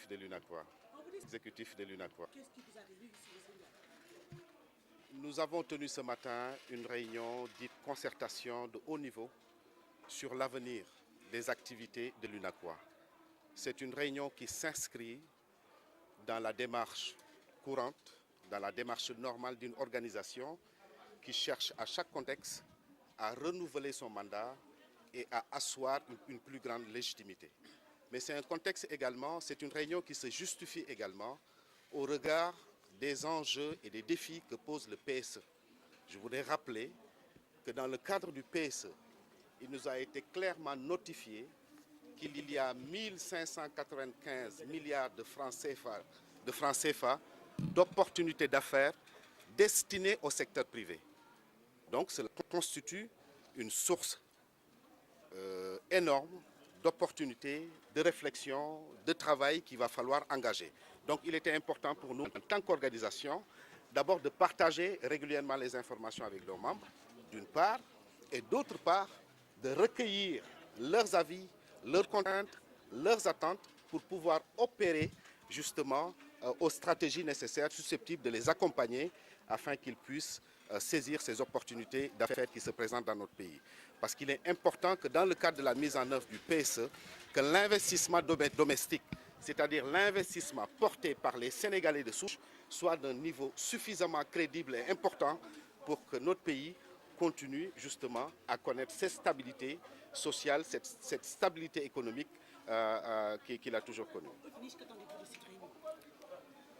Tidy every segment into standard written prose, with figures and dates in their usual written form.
de l'UNACOIS. Exécutif de l'UNACOIS. Qu'est-ce qui vous a réuni ici au Sénégal? Nous avons tenu ce matin une réunion dite concertation de haut niveau sur l'avenir des activités de l'UNACOIS. C'est une réunion qui s'inscrit dans la démarche courante, dans la démarche normale d'une organisation qui cherche à chaque contexte à renouveler son mandat et à asseoir une plus grande légitimité. Mais c'est un contexte également, c'est une réunion qui se justifie également au regard des enjeux et des défis que pose le PSE. Je voudrais rappeler que dans le cadre du PSE, il nous a été clairement notifié qu'il y a 1595 milliards de francs CFA d'opportunités d'affaires destinées au secteur privé. Donc cela constitue une source énorme d'opportunités, de réflexion, de travail qu'il va falloir engager. Donc il était important pour nous, en tant qu'organisation, d'abord de partager régulièrement les informations avec nos membres, d'une part, et d'autre part, de recueillir leurs avis, leurs contraintes, leurs attentes pour pouvoir opérer justement aux stratégies nécessaires susceptibles de les accompagner afin qu'ils puissent saisir ces opportunités d'affaires qui se présentent dans notre pays. Parce qu'il est important que dans le cadre de la mise en œuvre du PSE, que l'investissement domestique, c'est-à-dire l'investissement porté par les Sénégalais de souche, soit d'un niveau suffisamment crédible et important pour que notre pays continue justement à connaître cette stabilité sociale, cette stabilité économique qu'il a toujours connue.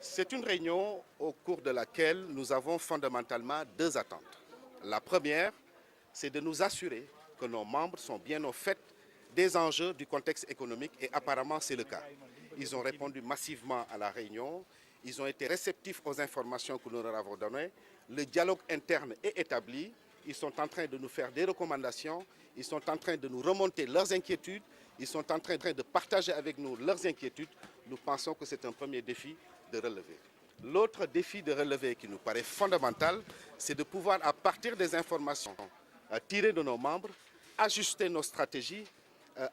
C'est une réunion au cours de laquelle nous avons fondamentalement deux attentes. La première, c'est de nous assurer que nos membres sont bien au fait des enjeux du contexte économique et apparemment c'est le cas. Ils ont répondu massivement à la réunion, ils ont été réceptifs aux informations que nous leur avons données, le dialogue interne est établi, ils sont en train de nous faire des recommandations, ils sont en train de nous remonter leurs inquiétudes, ils sont en train de partager avec nous leurs inquiétudes. Nous pensons que c'est un premier défi de relever. L'autre défi de relever qui nous paraît fondamental, c'est de pouvoir, à partir des informations tirées de nos membres, ajuster nos stratégies,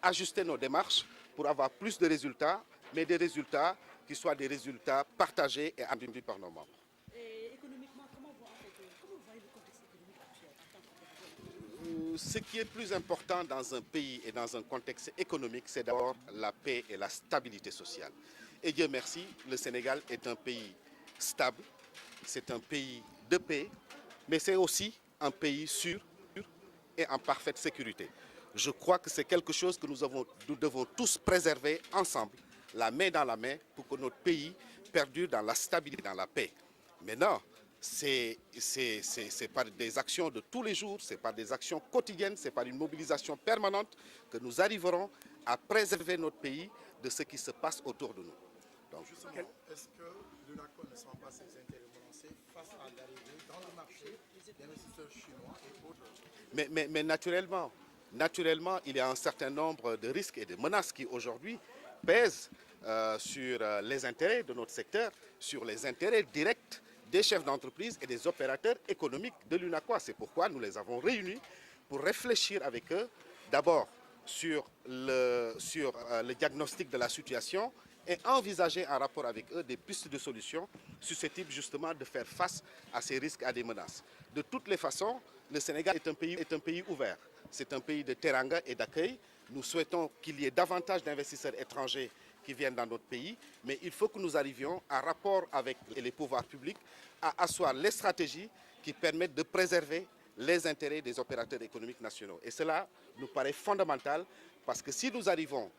ajuster nos démarches pour avoir plus de résultats, mais des résultats qui soient des résultats partagés et admis par nos membres. Et économiquement, comment vous voyez le contexte économique actuel en tant que Ce qui est plus important dans un pays et dans un contexte économique, c'est d'abord la paix et la stabilité sociale. Et Dieu merci, le Sénégal est un pays stable, c'est un pays de paix, mais c'est aussi un pays sûr et en parfaite sécurité. Je crois que c'est quelque chose que nous devons tous préserver ensemble, la main dans la main, pour que notre pays perdure dans la stabilité, dans la paix. Maintenant, c'est par des actions de tous les jours, c'est par des actions quotidiennes, c'est par une mobilisation permanente que nous arriverons à préserver notre pays de ce qui se passe autour de nous. Donc, justement, est-ce que l'UNACOIS ne sent pas ses intérêts menacés face à l'arrivée dans le marché d'investisseurs chinois et autres? Mais naturellement, il y a un certain nombre de risques et de menaces qui aujourd'hui pèsent sur les intérêts de notre secteur, sur les intérêts directs des chefs d'entreprise et des opérateurs économiques de l'UNACOIS. C'est pourquoi nous les avons réunis pour réfléchir avec eux, d'abord sur le diagnostic de la situation et envisager en rapport avec eux des pistes de solutions susceptibles justement de faire face à ces risques, à des menaces. De toutes les façons, le Sénégal est un pays ouvert. C'est un pays de teranga et d'accueil. Nous souhaitons qu'il y ait davantage d'investisseurs étrangers qui viennent dans notre pays, mais il faut que nous arrivions, en rapport avec les pouvoirs publics, à asseoir les stratégies qui permettent de préserver les intérêts des opérateurs économiques nationaux. Et cela nous paraît fondamental parce que si nous arrivons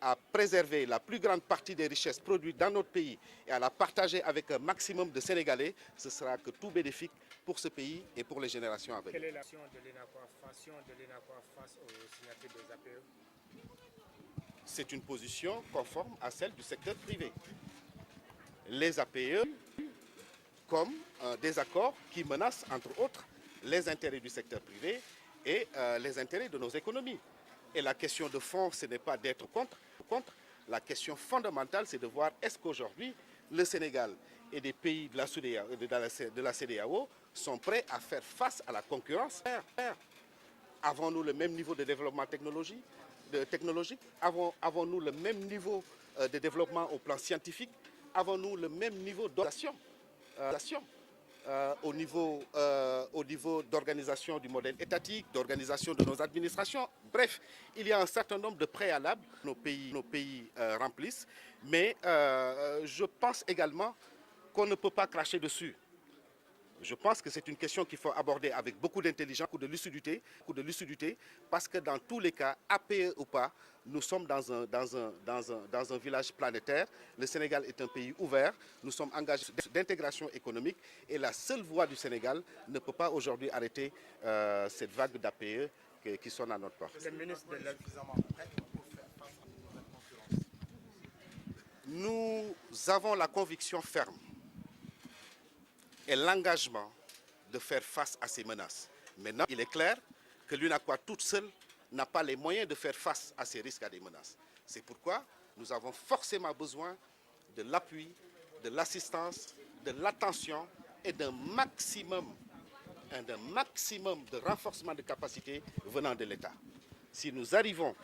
à préserver la plus grande partie des richesses produites dans notre pays et à la partager avec un maximum de Sénégalais, ce sera que tout bénéfique pour ce pays et pour les générations à venir. Quelle est l'action de l'UNACOIS face aux signatures des APE? C'est une position conforme à celle du secteur privé. Les APE comme des accords qui menacent, entre autres, les intérêts du secteur privé et les intérêts de nos économies. Et la question de fond, ce n'est pas d'être contre. La question fondamentale, c'est de voir est-ce qu'aujourd'hui, le Sénégal et des pays de la CEDEAO sont prêts à faire face à la concurrence Avons-nous le même niveau de développement technologique? Avons-nous le même niveau de développement au plan scientifique? Avons-nous le même niveau d'organisation au niveau d'organisation du modèle étatique, d'organisation de nos administrations? Bref, il y a un certain nombre de préalables que nos pays remplissent, mais je pense également qu'on ne peut pas cracher dessus. Je pense que c'est une question qu'il faut aborder avec beaucoup d'intelligence, beaucoup de lucidité, parce que dans tous les cas, APE ou pas, nous sommes dans un village planétaire. Le Sénégal est un pays ouvert, nous sommes engagés d'intégration économique et la seule voie du Sénégal ne peut pas aujourd'hui arrêter cette vague d'APE qui sonne à notre porte. Est-ce que le ministre est suffisamment prêt pour faire face à une nouvelle concurrence? Nous avons la conviction ferme et l'engagement de faire face à ces menaces. Maintenant, il est clair que l'UNACOIS toute seule n'a pas les moyens de faire face à ces risques, à des menaces. C'est pourquoi nous avons forcément besoin de l'appui, de l'assistance, de l'attention et d'un maximum de renforcement de capacité venant de l'État. Si nous arrivons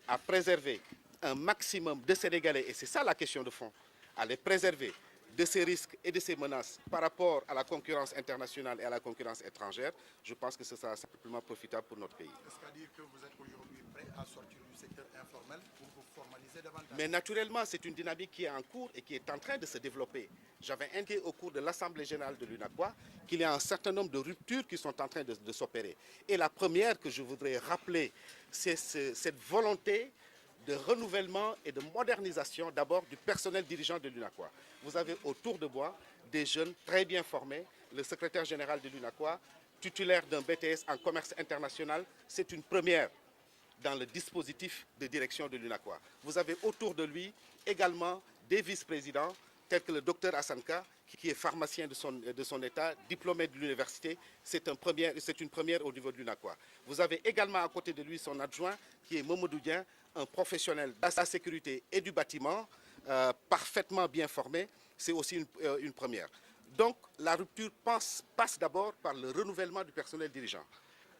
à préserver un maximum de Sénégalais, et c'est ça la question de fond, à les préserver de ces risques et de ces menaces par rapport à la concurrence internationale et à la concurrence étrangère, je pense que ce sera simplement profitable pour notre pays. Est-ce qu'à dire que vous êtes aujourd'hui prêt à sortir du secteur informel pour vous formaliser davantage? Mais naturellement, c'est une dynamique qui est en cours et qui est en train de se développer. J'avais indiqué au cours de l'Assemblée générale de l'UNACOIS qu'il y a un certain nombre de ruptures qui sont en train de s'opérer. Et la première que je voudrais rappeler, c'est cette volonté de renouvellement et de modernisation d'abord du personnel dirigeant de l'UNACOIS. Vous avez autour de moi des jeunes très bien formés. Le secrétaire général de l'UNACOIS, titulaire d'un BTS en commerce international, c'est une première dans le dispositif de direction de l'UNACOIS. Vous avez autour de lui également des vice-présidents tels que le docteur Hassanka, qui est pharmacien de son état, diplômé de l'université. C'est une première au niveau de l'UNACOIS. Vous avez également à côté de lui son adjoint, qui est Momodou Dien, un professionnel de la sécurité et du bâtiment, parfaitement bien formé. C'est aussi une première. Donc la rupture passe d'abord par le renouvellement du personnel dirigeant.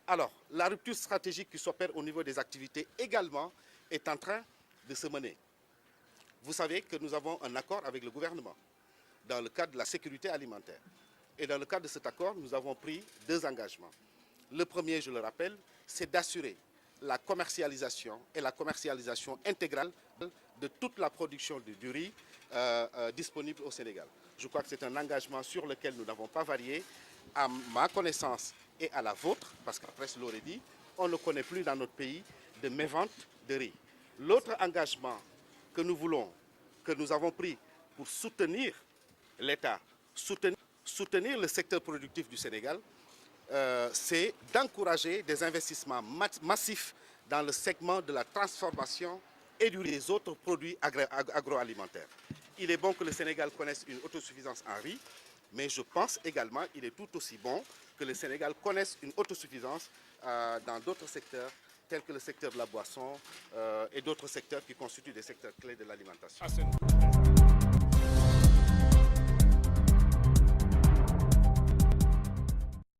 Alors, la rupture stratégique qui s'opère au niveau des activités également est en train de se mener. Vous savez que nous avons un accord avec le gouvernement dans le cadre de la sécurité alimentaire. Et dans le cadre de cet accord, nous avons pris 2 engagements. Le premier, je le rappelle, c'est d'assurer la commercialisation et la commercialisation intégrale de toute la production du riz disponible au Sénégal. Je crois que c'est un engagement sur lequel nous n'avons pas varié. À ma connaissance et à la vôtre, parce que la presse l'aurait dit, on ne connaît plus dans notre pays de mévente de riz. L'autre engagement que nous avons pris pour soutenir l'État, soutenir le secteur productif du Sénégal, c'est d'encourager des investissements massifs dans le segment de la transformation et des autres produits agroalimentaires. Il est bon que le Sénégal connaisse une autosuffisance en riz, mais je pense également qu'il est tout aussi bon que le Sénégal connaisse une autosuffisance dans d'autres secteurs, tels que le secteur de la boisson et d'autres secteurs qui constituent des secteurs clés de l'alimentation.